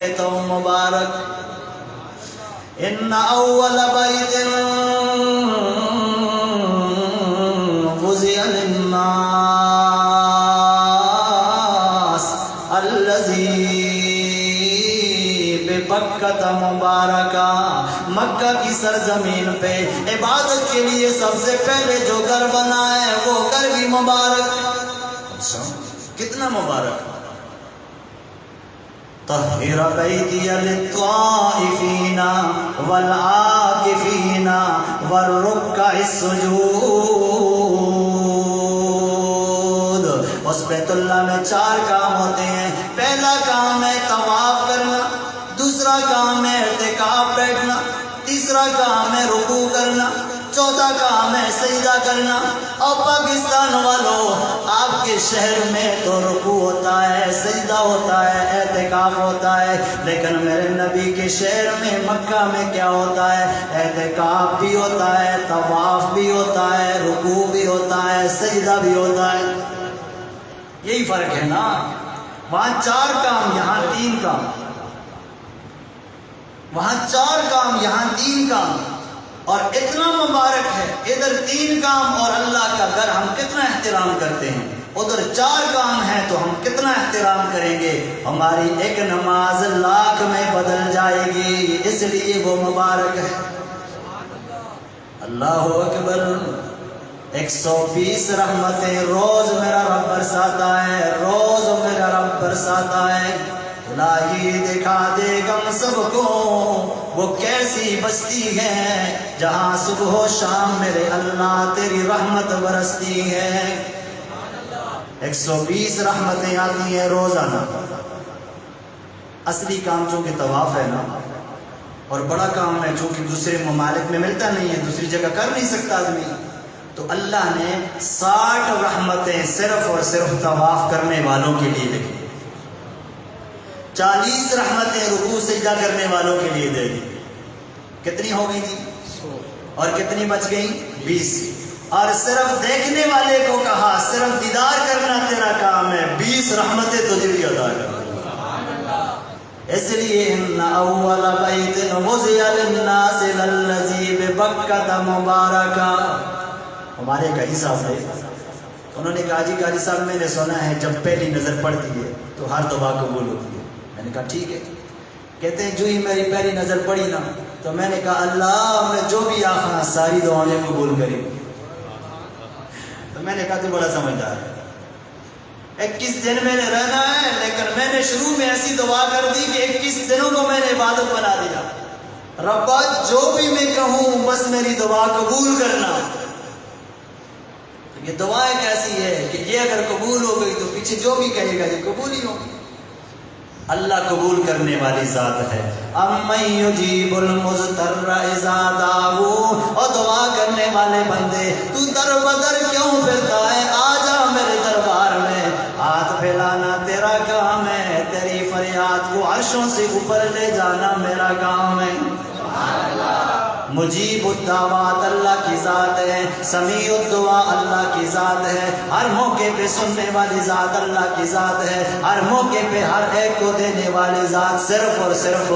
تو مبارک ان اول بیت وضع للناس الذی ببکۃ مبارکہ، مکہ کی سرزمین پہ عبادت کے لیے سب سے پہلے جو گھر بنا ہے وہ گھر بھی مبارک۔ اچھا کتنا مبارک؟ طہر بیتی للطائفین والعاکفین والرکع السجود۔ اس بیت اللہ میں 4 کام ہوتے ہیں۔ پہلا کام ہے طواف کرنا، دوسرا کام ہے اعتکاف بیٹھنا، تیسرا کام ہے رکوع کرنا، چوتھا کام ہے سجدہ کرنا۔ اور پاکستان والوں، آپ کے شہر میں تو رکوع ہوتا ہے، سجدہ ہوتا ہے، اعتکاف ہوتا ہے، لیکن میرے نبی کے شہر میں مکہ میں کیا ہوتا ہے؟ اعتکاف بھی ہوتا ہے، طواف بھی ہوتا ہے، رکوع بھی ہوتا ہے، سجدہ بھی ہوتا ہے۔ یہی فرق ہے نا، وہاں 4 کام، یہاں 3 کام، وہاں 4 کام یہاں 3 کام، اور اتنا مبارک ہے، ادھر 3 کام اور اللہ کا گھر ہم کتنا احترام کرتے ہیں، ادھر 4 کام ہیں تو ہم کتنا احترام کریں گے۔ ہماری ایک نماز لاکھ میں بدل جائے گی، اس لیے وہ مبارک ہے۔ اللہ اکبر۔ 120 رحمتیں روز میرا رب برساتا ہے، روز میرا رب برساتا ہے۔ الہی دکھا دے گم سب کو وہ کیسی بستی ہے جہاں صبح و شام میرے اللہ تیری رحمت برستی ہے۔ 120 رحمتیں آتی ہیں روزانہ۔ اصلی کام چونکہ طواف ہے نا، اور بڑا کام ہے چونکہ دوسرے ممالک میں ملتا نہیں ہے، دوسری جگہ کر نہیں سکتا آدمی، تو اللہ نے 60 رحمتیں صرف اور صرف طواف کرنے والوں کے لیے لکھی، 40 رحمتیں رکوع سجدہ کرنے والوں کے لیے دے دی۔ کتنی ہو گئی تھی؟ اور کتنی بچ گئی؟ 20۔ اور صرف دیکھنے والے کو کہا صرف دیدار کرنا تیرا کام ہے، 20 رحمتیں تجھے بھی ادا کرنا۔ اس لیے ان اول بیت وضع للناس الذی ببکۃ مبارکہ۔ ہمارے قاضی صاحب تھے، انہوں نے کہا جی قاضی صاحب میں نے سنا ہے جب پہلی نظر پڑتی ہے تو ہر دعا قبول ہوتی ہے۔ میں نے کہا ٹھیک ہے۔ کہتے ہیں جو ہی میری پہلی نظر پڑی نا تو میں نے کہا اللہ میں جو بھی آخنا ساری دعائیں قبول کریں۔ تو میں نے کہا تو بڑا سمجھدار ہے، 21 دن میں نے رہنا ہے، لیکن میں نے شروع میں ایسی دعا کر دی کہ 21 دنوں کو میں نے عبادت بنا دیا۔ ربا جو بھی میں کہوں بس میری دعا قبول کرنا۔ یہ دعا ایک ایسی ہے کہ یہ اگر قبول ہو گئی تو پیچھے جو بھی کہے گا یہ قبول ہی ہوگی۔ اللہ قبول کرنے والی ذات ہے۔ امن یجیب المضطر اذا دعوہ، اور دعا کرنے والے بندے تو در بدر کیوں پھرتا ہے؟ آ جا میرے دربار میں، ہاتھ پھیلانا تیرا کام ہے، تیری فریاد کو عرشوں سے اوپر لے جانا میرا کام ہے۔ مجیب الدعوات اللہ کی ذات ہے، سمیع الدعا اللہ کی ذات ہے، ہر موقع پہ سننے والی ذات اللہ کی ذات ہے، ہر موقع پہ ہر ایک کو دینے والی ذات صرف اور صرف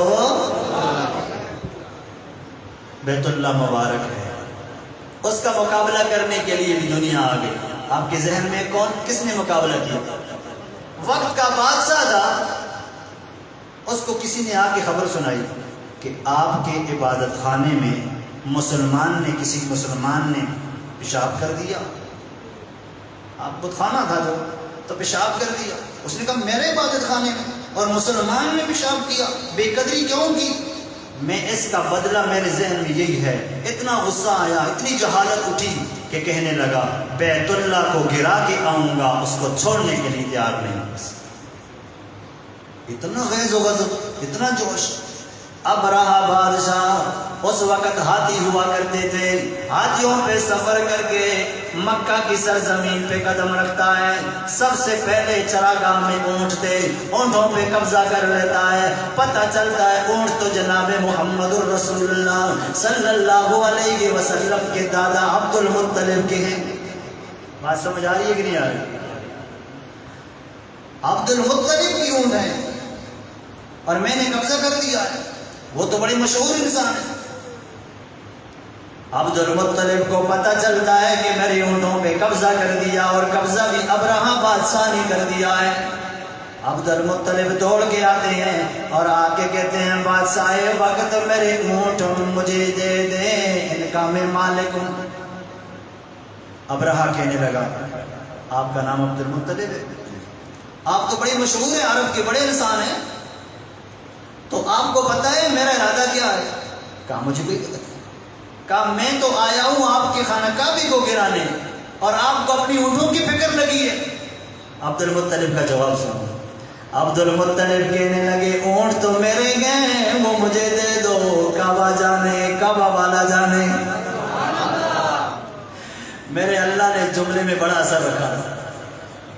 بیت اللہ مبارک ہے۔ اس کا مقابلہ کرنے کے لیے بھی دنیا آ گئی۔ آپ کے ذہن میں کس نے مقابلہ کیا؟ وقت کا بادشاہ تھا، اس کو کسی نے آ کے خبر سنائی کہ آپ کے عبادت خانے میں کسی مسلمان نے پیشاب کر دیا۔ آپ بت خانہ تھا جو، تو پیشاب کر دیا۔ اس نے کہا میرے عبادت خانے میں اور مسلمان نے پیشاب کیا، بے قدری کیوں کی؟ میں اس کا بدلہ میرے ذہن میں یہی ہے۔ اتنا غصہ آیا، اتنی جہالت اٹھی کہ کہنے لگا بیت اللہ کو گرا کے آؤں گا، اس کو چھوڑنے کے لیے تیار نہیں۔ اتنا غیظ و غضب، اتنا جوش۔ اب رہا بادشاہ، اس وقت ہاتھی ہوا کرتے تھے، ہاتھیوں پہ سفر کر کے مکہ کی سرزمین پہ قدم رکھتا ہے۔ سب سے پہلے چراگاہ میں اونٹ تھے، اونٹوں پہ قبضہ کر لیتا ہے۔ پتہ چلتا ہے اونٹ تو جناب محمد الرسول اللہ صلی اللہ علیہ وسلم کے دادا عبد المطلب کے ہیں۔ بات سمجھ آ رہی ہے کہ نہیں آ رہی؟ عبد المطلب کی اونٹ ہے، اور میں نے قبضہ کر دیا ہے. وہ تو بڑی مشہور انسان ہے. عبد المطلب کو پتہ چلتا ہے کہ میرے اونٹوں پہ قبضہ کر دیا، اور قبضہ بھی ابرہہ بادشاہ نے کر دیا ہے. عبد المطلب دوڑ کے آتے ہیں اور آ کے کہتے ہیں بادشاہ وقت میرے اونٹ مجھے دے دیں، ان کا میں مالک ہوں. ابرہہ کہنے لگا آپ کا نام عبد المطلب ہے؟ آپ تو بڑی مشہور ہیں، عرب کے بڑے انسان ہیں، تو آپ کو پتہ ہے میرا ارادہ کیا ہے؟ کہا مجھے کوئی پتہ نہیں. کہا میں تو آیا ہوں آپ کے خانہ کعبہ کو گرانے، اور آپ کو اپنی اونٹوں کی فکر لگی ہے. عبد المطلب کا جواب سنو. عبد المطلب کہنے لگے اونٹ تو میرے گئے، وہ مجھے دے دو، کعبہ جانے، کعبہ والا جانے. میرے اللہ نے جملے میں بڑا اثر رکھا.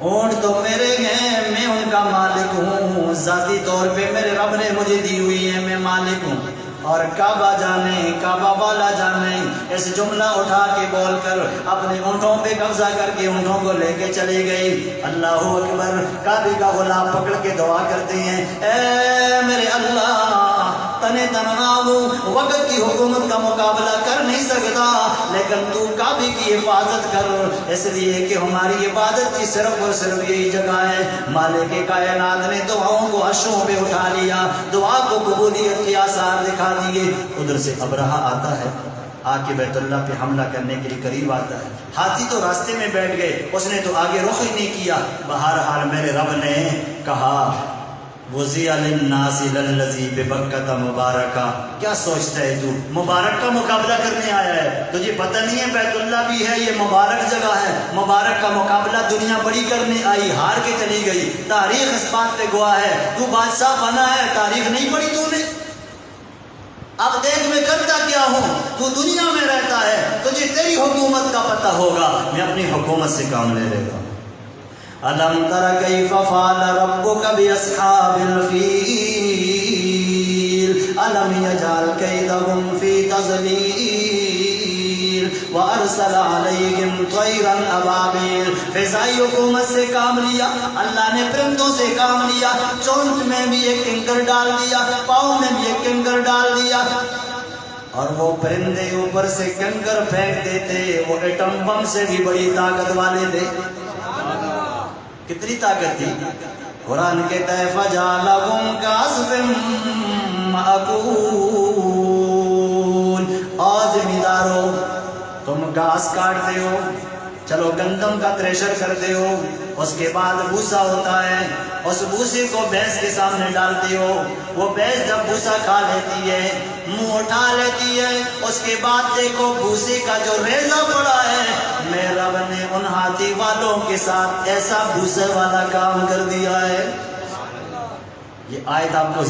اونٹ تو میرے ہیں، میں ان کا مالک ہوں، ذاتی طور پہ میرے رب نے مجھے دی ہوئی ہے، میں مالک ہوں. اور کعبہ جانے، کعبہ والا جانے، اس جملہ اٹھا کے بول کر اپنے اونٹوں پہ قبضہ کر کے اونٹوں کو لے کے چلی گئی. اللہ اکبر. کعبے کا غلام پکڑ کے دعا کرتے ہیں اے میرے اللہ، تنے تنہا ہوں، وقت کی حکومت کا مقابلہ کر نہیں سکتا، لیکن تو کعبے کی حفاظت کر، اس لیے کہ ہماری عبادت کی صرف اور صرف یہی جگہ ہے. مالک کائنات نے دعاؤں کو عرشوں پہ اٹھا لیا، دعا کو قبولیت کے آثار دکھا دیے. ادھر سے ابرہہ آتا ہے، آ کے بیت اللہ پہ حملہ کرنے کے لیے قریب آتا ہے. ہاتھی تو راستے میں بیٹھ گئے، اس نے تو آگے رخ ہی نہیں کیا. بہرحال میرے رب نے کہا وَزِيَ لِلنَّاسِ لَلَّذِي بِبَكَّةَ مُبَارَكًا. کیا سوچتا ہے تو؟ مبارک کا مقابلہ کرنے آیا ہے، تجھے پتہ نہیں ہے بیت اللہ بھی ہے، یہ مبارک جگہ ہے. مبارک کا مقابلہ دنیا بڑی کرنے آئی، ہار کے چلی گئی. تاریخ اس بات پہ گواہ ہے، تو بادشاہ بنا ہے، تاریخ نہیں پڑھی تو نے. اب دیکھ میں کرتا کیا ہوں، تو دنیا میں رہتا ہے، تجھے تیری حکومت کا پتہ ہوگا، میں اپنی حکومت سے کام لے لے گا. أَلَمْ تَرَ كَيْفَ فَعَلَ رَبُّكَ بِأَصْحَابِ الْفِيلِ أَلَمْ يَجْعَلْ كَيْدَهُمْ فِي تَضْلِيلٍ وَأَرْسَلَ عَلَيْهِمْ طَيْرًا أَبَابِيلَ. فضائی حکومت سے کام لیا، اللہ نے پرندوں سے کام لیا. چونچ میں بھی ایک کنکر ڈال دیا، پاؤں میں بھی ایک کنکر ڈال دیا، اور وہ پرندے اوپر سے کنکر پھینک دیتے. وہ ایٹم بم سے بھی بڑی طاقت والے تھے. کتنی طاقت تھی؟ قرآن کہتا ہے فَجَعَلَهُمْ كَعَصْفٍ مَأْكُولٍ. اور ذمہ دارو، تم گھاس کاٹتے ہو، چلو گندم کا تھریشر کرتے ہو، اس کے بعد بھوسا ہوتا ہے، اس بھوسے کو بھینس کے سامنے ڈالتے ہو. وہ بھینس جب بھوسا کھا لیتی ہے، منہ اٹھا لیتی ہے، اس کے بعد دیکھو بھوسے کا جو ریزہ پڑا ہے، میرے رب نے ان ہاتھی والوں کے ساتھ ایسا بھوسے والا کام کر دیا ہے. یہ آیت آپ کو